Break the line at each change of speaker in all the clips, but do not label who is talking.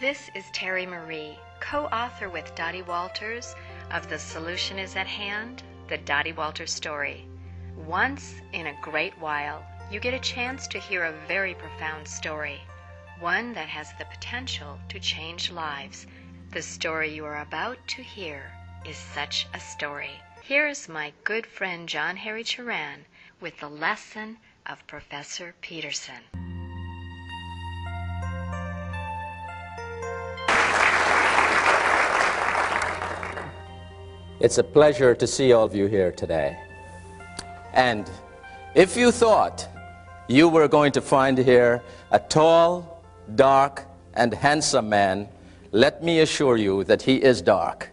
This is Terry Marie, co-author with Dottie Walters of The Solution is at Hand, the Dottie Walters story. Once in a great while, you get a chance to hear a very profound story, one that has the potential to change lives. The story you are about to hear is such a story. Here is my good friend John Harry Turan with the lesson of Professor Petersen.
It's a pleasure to see all of you here today. And if you thought you were going to find here a tall, dark, and handsome man, let me assure you that he is dark.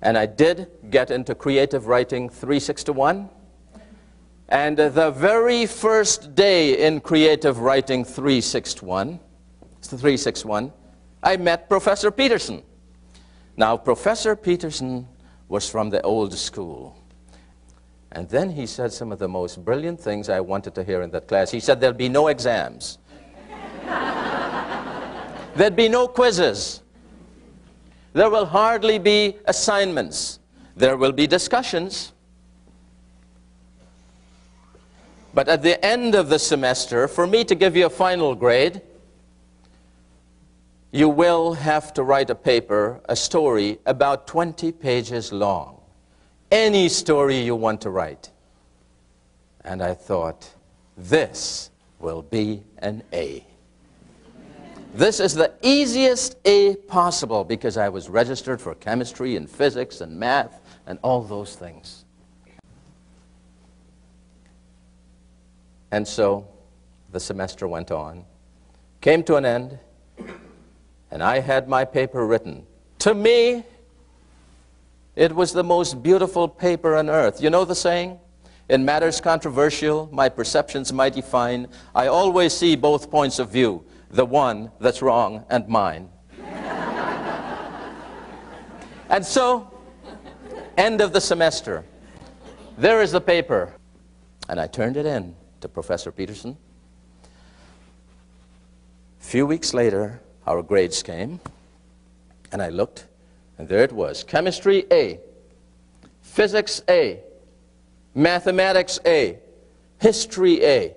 And I did get into creative writing 361. And the very first day in creative writing 361, I met Professor Petersen. Now, Professor Petersen was from the old school. And then he said some of the most brilliant things I wanted to hear in that class. He said there'll be no exams. There'd be no quizzes. There will hardly be assignments. There will be discussions. But at the end of the semester, for me to give you a final grade, you will have to write a paper, a story, about 20 pages long. Any story you want to write. And I thought, this will be an A. This is the easiest A possible because I was registered for chemistry and physics and math and all those things. And so the semester went on, came to an end, and I had my paper written. To me, it was the most beautiful paper on earth. You know the saying? In matters controversial, my perceptions mighty fine. I always see both points of view, the one that's wrong and mine. And so, end of the semester, there is the paper. And I turned it in to Professor Petersen. A few weeks later, our grades came, and I looked, and there it was. Chemistry, A. Physics, A. Mathematics, A. History, A.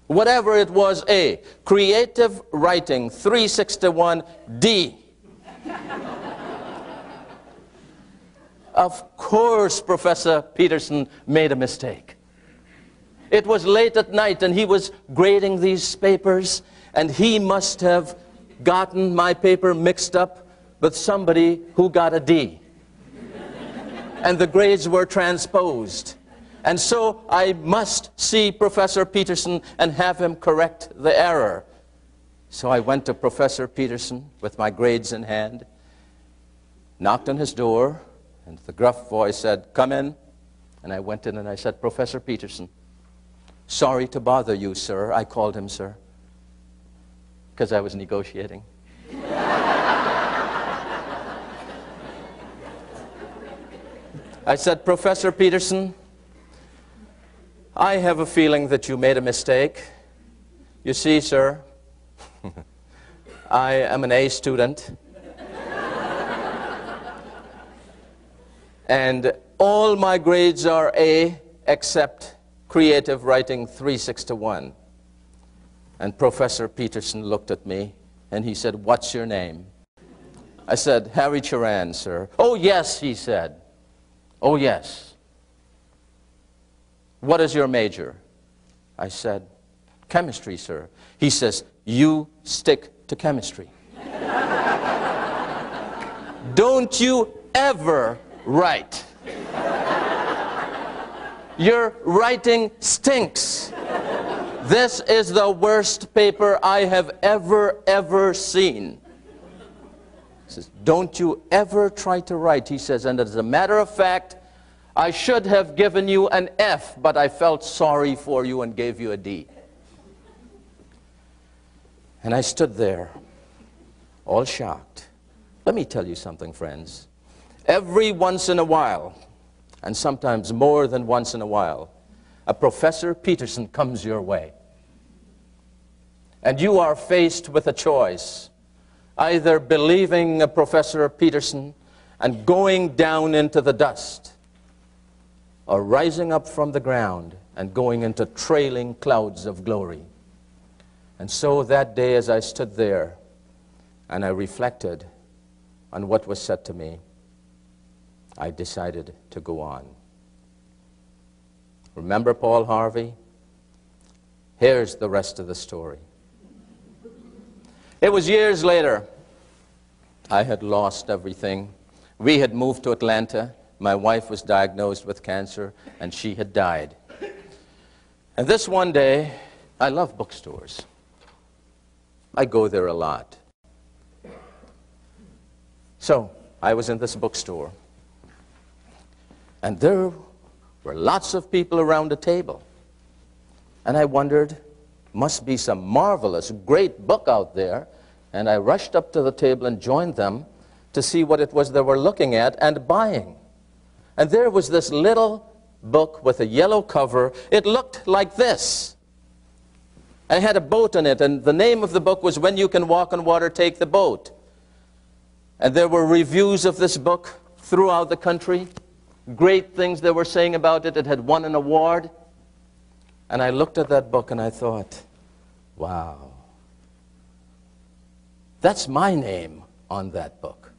Whatever it was, A. Creative writing, 361, D. Of course, Professor Petersen made a mistake. It was late at night, and he was grading these papers, and he must have gotten my paper mixed up with somebody who got a D. And the grades were transposed. And so I must see Professor Petersen and have him correct the error. So I went to Professor Petersen with my grades in hand, knocked on his door, and the gruff voice said, "Come in." And I went in and I said, "Professor Petersen, sorry to bother you, sir." I called him sir, because I was negotiating. I said, "Professor Petersen, I have a feeling that you made a mistake. You see, sir, I am an A student. And all my grades are A except creative writing 361. And Professor Petersen looked at me and he said, "What's your name?" I said, "Harry Turan, sir." "Oh, yes," he said. "Oh, yes. What is your major?" I said, "Chemistry, sir." He says, "You stick to chemistry. Don't you ever write. Your writing stinks. This is the worst paper I have ever seen." He says, "Don't you ever try to write." He says, "And as a matter of fact, I should have given you an F, but I felt sorry for you and gave you a D." And I stood there, all shocked. Let me tell you something, friends. Every once in a while, and sometimes more than once in a while, a Professor Petersen comes your way. and you are faced with a choice, either believing Professor Petersen and going down into the dust, or rising up from the ground and going into trailing clouds of glory. And so that day, as I stood there and I reflected on what was said to me, I decided to go on. Remember Paul Harvey? Here's the rest of the story. It was years later. I had lost everything. We had moved to Atlanta. My wife was diagnosed with cancer, and she had died. And this one day, I love bookstores. I go there a lot. So, I was in this bookstore, and there were lots of people around the table. And I wondered, must be some marvelous, great book out there. And I rushed up to the table and joined them to see what it was they were looking at and buying. And there was this little book with a yellow cover. It looked like this. It had a boat in it, and the name of the book was When You Can Walk on Water, Take the Boat. And there were reviews of this book throughout the country. Great things they were saying about it. It had won an award. And I looked at that book and I thought, wow, that's my name on that book.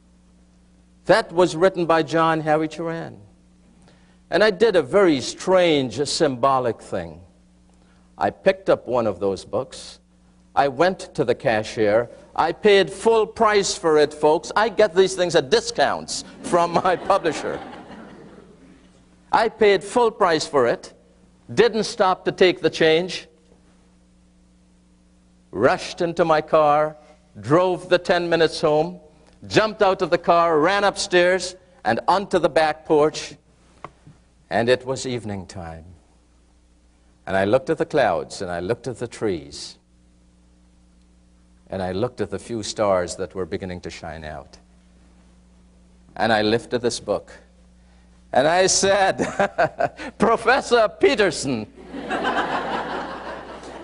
That was written by John Harry Turan. And I did a very strange, symbolic thing. I picked up one of those books. I went to the cashier. I paid full price for it, folks. I get these things at discounts from my publisher. I paid full price for it. Didn't stop to take the change. Rushed into my car, drove the 10 minutes home, jumped out of the car, ran upstairs and onto the back porch, and it was evening time. And I looked at the clouds, and I looked at the trees, and I looked at the few stars that were beginning to shine out. And I lifted this book, and I said, Professor Petersen,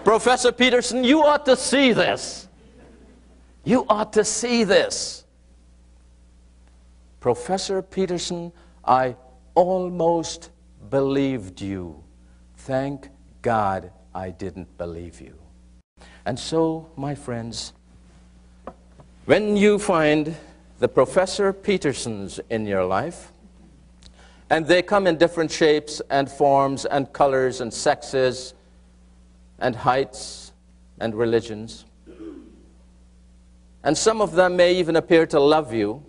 Professor Petersen, you ought to see this. You ought to see this. Professor Petersen, I almost believed you. Thank God I didn't believe you. And so, my friends, when you find the Professor Petersens in your life, and they come in different shapes and forms and colors and sexes and heights and religions, and some of them may even appear to love you,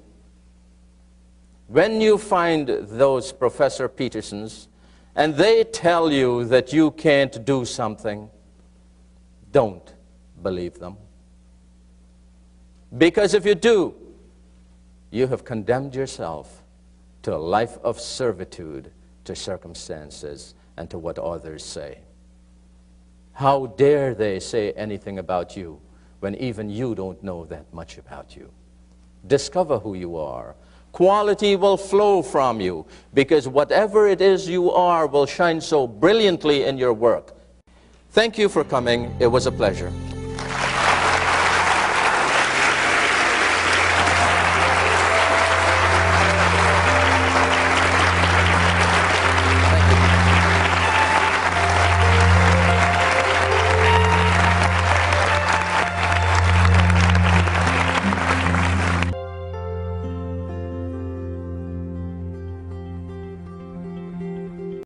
when you find those Professor Petersens and they tell you that you can't do something, don't believe them. Because if you do, you have condemned yourself to a life of servitude to circumstances and to what others say. How dare they say anything about you when even you don't know that much about you? Discover who you are. Quality will flow from you, because whatever it is you are will shine so brilliantly in your work. Thank you for coming. It was a pleasure.